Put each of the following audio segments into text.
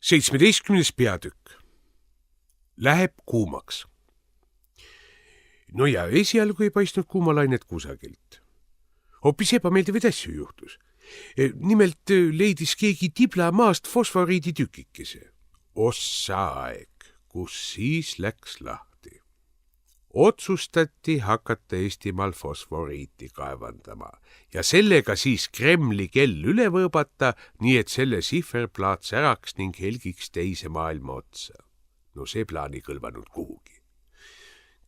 17. peatükk. Läheb kuumaks. No ja esialgu ei paistnud kuumalainet kusagilt. Hoopis ebameeldivaid asju juhtus. Nimelt leidis keegi tibla maast fosforiiditükikese. Ossa aeg, kus siis läks lahti. Otsustati hakata Eestimaal fosforiiti kaevandama ja sellega siis Kremli kell üle võõbata, nii et selle sihverplaat säraks ning helgiks teise maailma otsa. No see plaan ei kõlvanud kuhugi.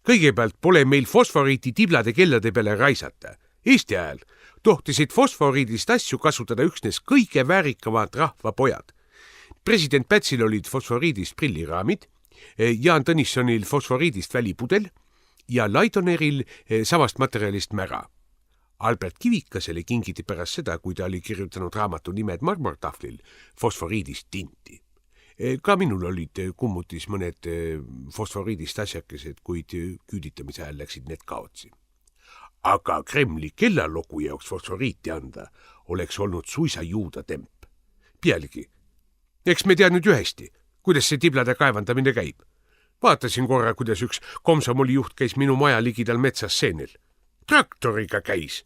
Kõigepealt pole meil fosforiiti tiblade kellade peale raisata. Eesti ajal tohtisid fosforiidist asju kasutada üksnes kõige väärikamad rahvapojad. President Pätsil olid fosforiidist prilliraamid, Jaan Tõnissonil fosforiidist välipudel ja Laidoneril samast materjalist mära. Albert Kivikasele kingiti pärast seda, kui ta oli kirjutanud raamatu nimed marmortahvlil fosforiidist tinti. Ka minul olid kummutis mõned fosforiidist asjakesed, kuid küüditamise ajal läksid need kaotsi. Aga Kremli kellalogu jaoks fosforiiti anda oleks olnud suisa juudatemp. Pealegi, eks me teadnud ju hästi, kuidas see tiblade kaevandamine käib. Vaatasin korra, kuidas üks komsomoli juht käis minu maja ligidal metsas seenel. Traktoriga käis.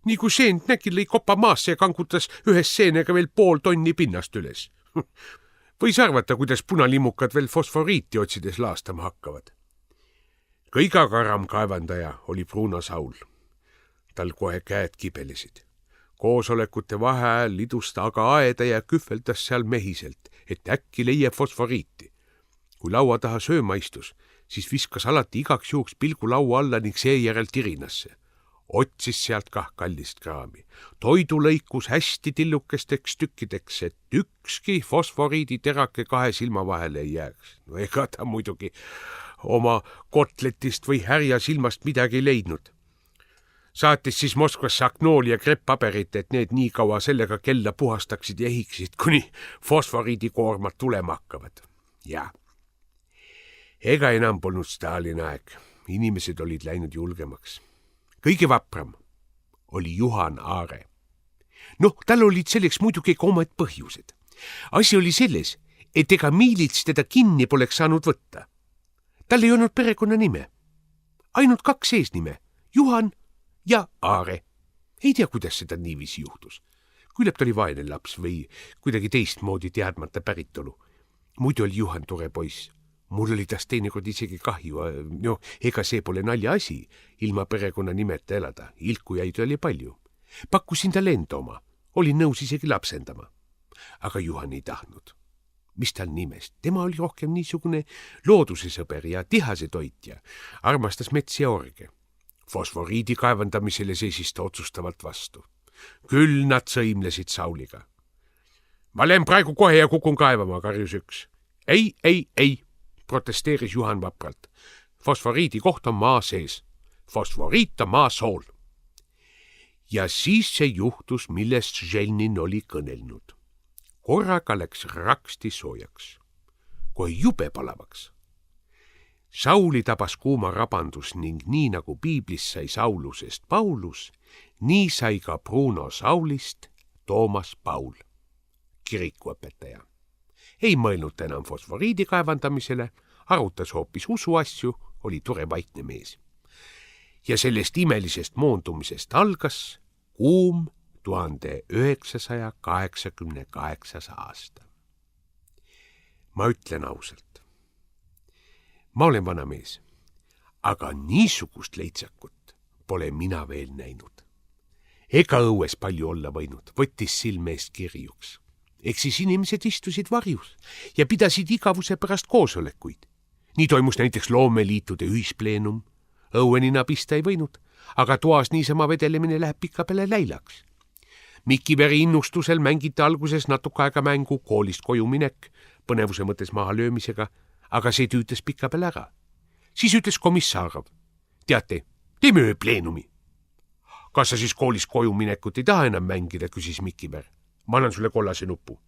Nii kui seent näki, lõi kopa maasse ja kangutas ühes seenega veel 0,5 tonni pinnast üles. Võis arvata, kuidas punalimukad veel fosforiiti otsides laastama hakkavad. Kõige agaram kaevandaja oli Bruno Saul. Tal kohe käed kibelesid. Koosolekute vaheajal lidus ta aga aeda ja kühveldas seal mehiselt, et äkki leiab fosforiiti. Kui laua taha sööma istus, siis viskas alati igaks juhuks pilgu laua alla ning seejärel tirinasse. Otsis sealt kah kallist kraami. Toidu lõikus hästi tillukesteks tükkideks, et ükski fosforiiditerake 2 silma vahele ei jääks. No ega ta muidugi oma kotletist või härja silmast midagi leidnud. Saatis siis Moskvasse aknooli ja krepppaberit, et need nii kaua sellega kella puhastaksid ja ehiksid, kuni fosforiidikoormad tulema hakkavad. Ja ega enam polnud Stalini aeg. Inimesed olid läinud julgemaks. Kõige vapram oli Juhan Aare. Tal olid selleks muidugi ka omad põhjused. Asi oli selles, et ega miilits teda kinni poleks saanud võtta. Tal ei olnud perekonnanime. Ainult 2 eesnime, Juhan ja Aare. Ei tea, kuidas seda niiviisi juhtus. Küllap ta oli vaene laps või kuidagi teistmoodi teadmata päritolu. Muidu oli Juhan tore poiss. Mul oli tast teinekord isegi kahju. Ega see pole nalja asi, ilma perekonna nimeta elada. Ilkujaid oli palju. Pakkusin talle enda oma. Olin nõus isegi lapsendama. Aga Juhan ei tahtnud. Mis tal nimest? Tema oli rohkem niisugune looduse sõber ja tihase toitja. Armastas metsi ja orge. Fosforiidi kaevandamisele seisis ta otsustavalt vastu. Küll nad sõimlesid Sauliga. Ma lähen praegu kohe ja kukun kaevama, karjus üks. Ei, protesteeris Juhan vapralt. Fosforiidi koht on maa sees. Fosforiit on maa sool. Ja siis see juhtus, millest Želnin oli kõnelnud. Korraga läks raksti soojaks. Kohe jube palavaks. Sauli tabas kuuma rabandus ning nii nagu piiblis sai Saulusest Paulus, nii sai ka Bruno Saulist Toomas Paul, kirikuõpetaja. Ei mõelnud enam fosforiidi kaevandamisele, arutas hoopis usuasju, oli tore vaikne mees. Ja sellest imelisest moondumisest algas kuum 1988. aasta. Ma ütlen ausalt. Ma olen vana mees, aga niisugust leitsakut pole mina veel näinud. Ega õues palju olla võinud, võttis silme eest kirjuks. Eks siis inimesed istusid varjus ja pidasid igavuse pärast koosolekuid. Nii toimus näiteks loomeliitude ühispleenum. Õuenina pista ei võinud, aga toas niisama vedelemine läheb pikapeale läilaks. Mikiveri innustusel mängiti alguses natuke aega mängu koolist koju minek, põnevuse mõttes maha löömisega, aga see tüütas pikapeale ära. Siis ütles Komissarov. Teate, teeme ühe pleenumi. Kas sa siis koolist koju minekut ei taha enam mängida, küsis Mikiver. Ma annan sulle kollase nupu.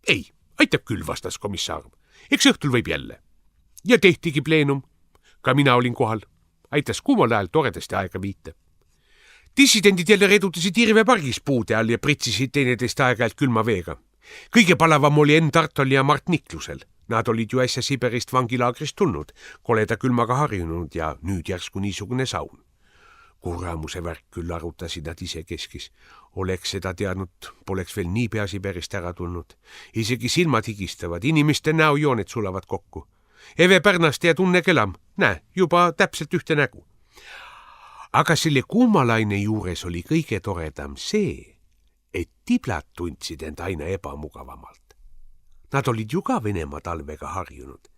Ei, aitab küll, vastas Komissarov. Eks õhtul võib jälle. Ja tehtigi pleenum. Ka mina olin kohal. Aitas kuumal ajal toredasti aega viita. Dissidendid jälle redutasid Irve pargis puude all ja pritsisid teineteist aeg-ajalt külma veega. kõige palavam oli Enn Tartol ja Mart Niklusel. Nad olid ju äsja Siberist vangilaagrist tulnud, koleda külmaga harjunud ja nüüd järsku niisugune saun. Kuramuse värk küll, arutasid nad isekeskis. Oleks seda teadnud, poleks veel niipea Siberist ära tulnud. Isegi silmad higistavad, inimeste näojooned sulavad kokku. Eve Pärnaste ja Tunne Kelam, näe, juba täpselt ühte nägu. Aga selle kuumalaine juures oli kõige toredam see, et tiblad tundsid end aina ebamugavamalt. Nad olid ju ka Venemaa talvega harjunud.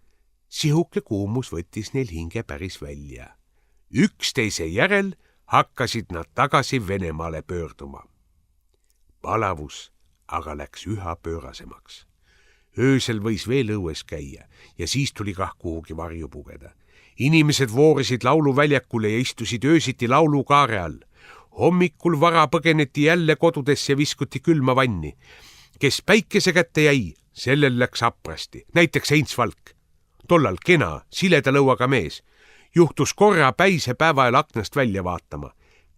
Sihuke kuumus võttis neil hinge päris välja. Üksteise järel hakkasid nad tagasi Venemaale pöörduma. Palavus aga läks üha pöörasemaks. Öösel võis veel õues käia ja siis tuli kah kuhugi varju pugeda. Inimesed voorisid lauluväljakule ja istusid öösiti laulukaare all. Hommikul vara põgeneti jälle kodudesse ja viskuti külma vanni. Kes päikese kätte jäi, sellel läks haprasti, näiteks Heinz Valk. Tollal kena, sileda lõuaga mees. Juhtus korra päise päeva ajal aknast välja vaatama.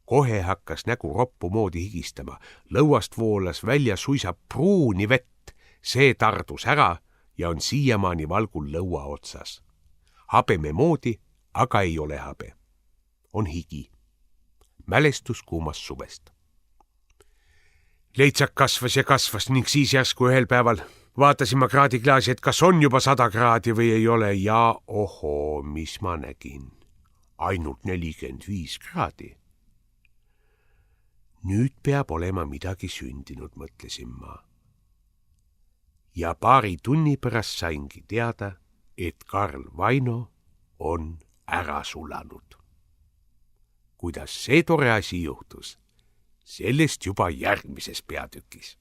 Kohe hakkas nägu roppu moodi higistama. Lõuast voolas välja suisa pruuni vett. See tardus ära ja on siiamaani valgul lõua otsas. Habeme moodi, aga ei ole habe. On higi. Mälestus kuumast suvest. Leitsak kasvas ja kasvas ning siis järsku ühel päeval vaatasin ma kraadiklaasi, et kas on juba 100 kraadi või ei ole ja ohoo, mis ma nägin. Ainult 45 kraadi. Nüüd peab olema midagi sündinud, mõtlesin ma. Ja paari tunni pärast saingi teada, et Karl Vaino on ära sulanud. Kuidas see tore asi juhtus, sellest juba järgmises peatükis.